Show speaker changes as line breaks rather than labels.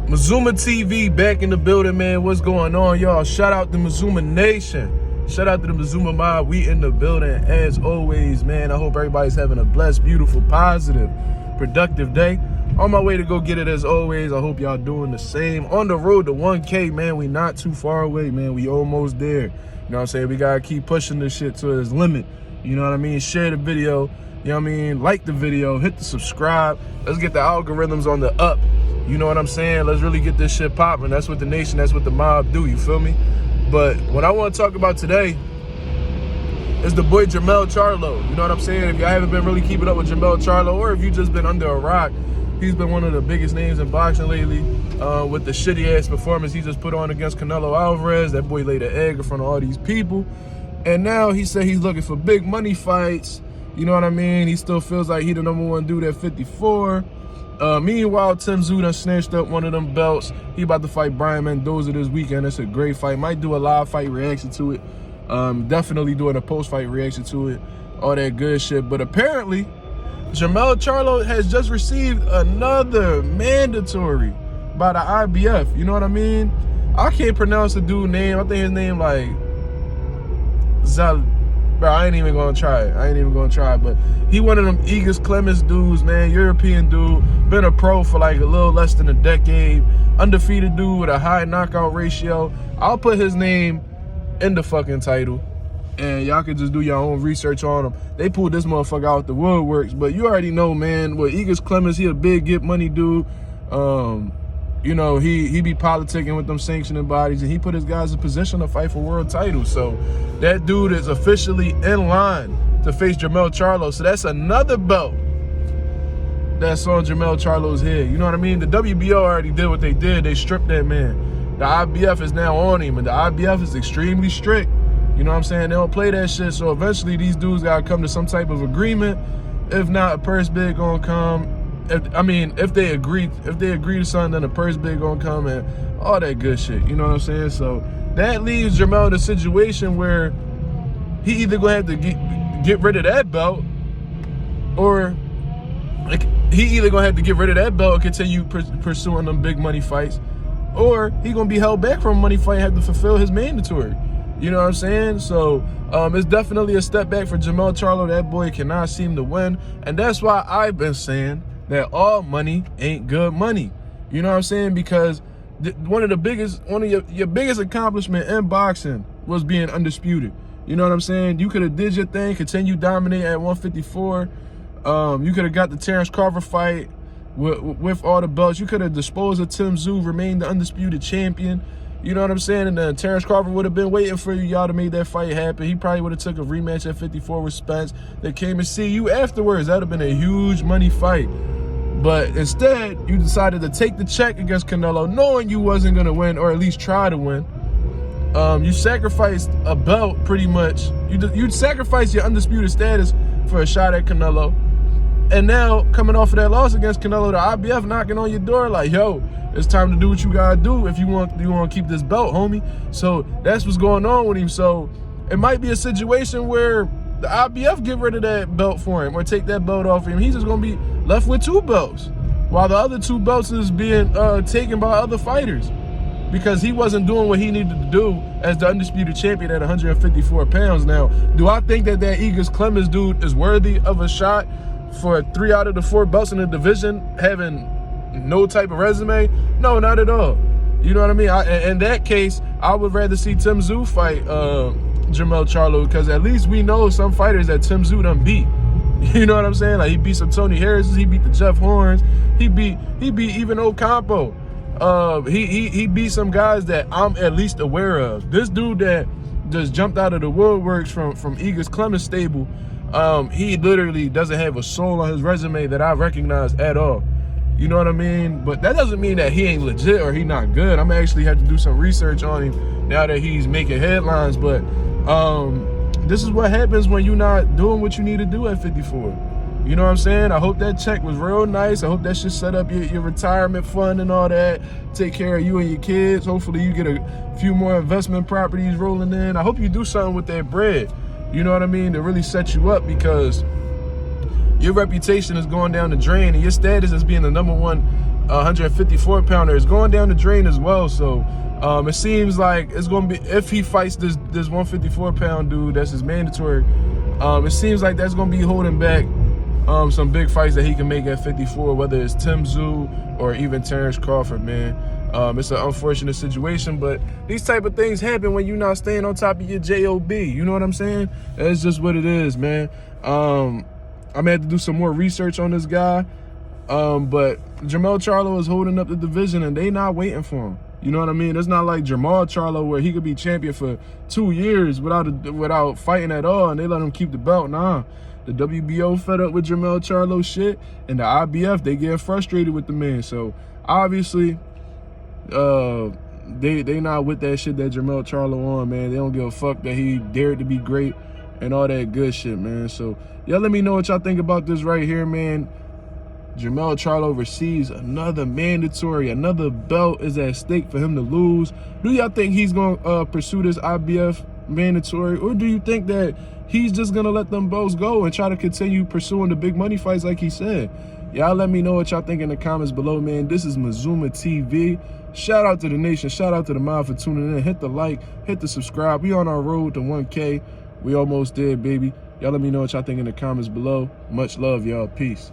Mazuma TV back in the building, man. What's going on, y'all? Shout out to Mazuma Nation. Shout out to the Mazuma Mob. We in the building as always, man. I hope everybody's having a blessed, beautiful, positive, productive day. On my way to go get it as always. I hope y'all doing the same. On the road to 1K, man. We not too far away, man. We almost there. You know what I'm saying? We gotta keep pushing this shit to its limit. You know what I mean? Share the video. You know what I mean? Like the video. Hit the subscribe. Let's get the algorithms on the up. You know what I'm saying? Let's really get this shit popping. That's what the nation, that's what the mob do. You feel me? But what I want to talk about today is the boy Jermell Charlo. You know what I'm saying? If y'all haven't been really keeping up with Jermell Charlo, or if you just been under a rock, he's been one of the biggest names in boxing lately with the shitty-ass performance he just put on against Canelo Alvarez. That boy laid an egg in front of all these people. And now he said he's looking for big money fights. You know what I mean? He still feels like he the #1 dude at 54. Meanwhile, Tim Tszyu done snatched up one of them belts. He about to fight Brian Mendoza this weekend. That's a great fight. Might do a live fight reaction to it. Definitely doing a post-fight reaction to it. All that good shit. But apparently, Jermell Charlo has just received another mandatory by the IBF. You know what I mean? I can't pronounce the dude's name. I think his name like Bro, I ain't even gonna try it. But he one of them Egas Clemens dudes, man. European dude. Been a pro for like a little less than a decade. Undefeated dude with a high knockout ratio. I'll put his name in the fucking title. And y'all can just do your own research on him. They pulled this motherfucker out the woodworks. But you already know, man, with Egas Clemens, he a big get money dude. You know, he be politicking with them sanctioning bodies, and he put his guys in position to fight for world titles. So that dude is officially in line to face Jermell Charlo. So that's another belt that's on Jermell Charlo's head. You know what I mean? The WBO already did what they did. They stripped that man. The IBF is now on him, and the IBF is extremely strict. You know what I'm saying? They don't play that shit. So eventually these dudes gotta come to some type of agreement. If not, a purse bid gonna come. If they agree to something, then the purse bid gonna come and all that good shit. You know what I'm saying? So that leaves Jermell in a situation where he either gonna have to get rid of that belt, or continue pursuing them big money fights, or he gonna be held back from a money fight and have to fulfill his mandatory. You know what I'm saying? So it's definitely a step back for Jermell Charlo. That boy cannot seem to win, and that's why I've been saying that all money ain't good money. You know what I'm saying? Because one of your biggest accomplishment in boxing was being undisputed. You know what I'm saying? You could have did your thing, continue dominating at 154. You could have got the Terrence Crawford fight with all the belts. You could have disposed of Tim Tszyu, remained the undisputed champion. You know what I'm saying? And then Terrence Crawford would have been waiting for you. Y'all to make that fight happen. He probably would have took a rematch at 54 with Spence. They came and see you afterwards. That would have been a huge money fight. But instead, you decided to take the check against Canelo, knowing you wasn't going to win, or at least try to win. You sacrificed a belt, pretty much. You sacrificed your undisputed status for a shot at Canelo. And now, coming off of that loss against Canelo, the IBF knocking on your door like, yo, it's time to do what you gotta do if you want to keep this belt, homie. So that's what's going on with him. So it might be a situation where the IBF get rid of that belt for him, or take that belt off him. He's just gonna be left with 2 belts, while the other 2 belts is being taken by other fighters, because he wasn't doing what he needed to do as the undisputed champion at 154 pounds. Now, do I think that Egas Clemens dude is worthy of a shot for 3 out of the 4 belts in the division, having no type of resume? No, not at all. You know what I mean? In that case, I would rather see Tim Tszyu fight Jermell Charlo, because at least we know some fighters that Tim Tszyu done beat. You know what I'm saying? Like, he beat some Tony Harris, he beat the Jeff Horns, he beat even Ocampo. He beat some guys that I'm at least aware of. This dude that just jumped out of the woodworks from Egas Clemens stable, he literally doesn't have a soul on his resume that I recognize at all. You know what I mean? But that doesn't mean that he ain't legit or he not good. I'm actually have to do some research on him now that he's making headlines. But this is what happens when you're not doing what you need to do at 54. You know what I'm saying? I hope that check was real nice. I hope that shit set up your retirement fund and all that. Take care of you and your kids. Hopefully you get a few more investment properties rolling in. I hope you do something with that bread. You know what I mean? To really set you up, because your reputation is going down the drain, and your status as being the #1 154 pounder is going down the drain as well. So it seems like it's going to be, if he fights this 154 pound dude, that's his mandatory, it seems like that's going to be holding back some big fights that he can make at 54, whether it's Tim Tszyu or even Terrence Crawford, man. It's an unfortunate situation, but these type of things happen when you're not staying on top of your JOB. You know what I'm saying? It's just what it is, man. I'm gonna have to do some more research on this guy. But Jermell Charlo is holding up the division, and they not waiting for him. You know what I mean? It's not like Jermell Charlo where he could be champion for 2 years without fighting at all, and they let him keep the belt. Nah. The WBO fed up with Jermell Charlo shit, and the IBF, they get frustrated with the man. So obviously, they not with that shit that Jermell Charlo on, man. They don't give a fuck that he dared to be great and all that good shit, man. So y'all let me know what y'all think about this right here, man. Jermell Charlo receives another mandatory, another belt is at stake for him to lose. Do y'all think he's gonna pursue this IBF mandatory, or do you think that he's just gonna let them belts go and try to continue pursuing the big money fights like he said? Y'all let me know what y'all think in the comments below, man. This is Mazuma TV. Shout out to the nation. Shout out to the mob for tuning in. Hit the like, hit the subscribe. We on our road to 1K. We almost there, baby. Y'all let me know what y'all think in the comments below. Much love, y'all. Peace.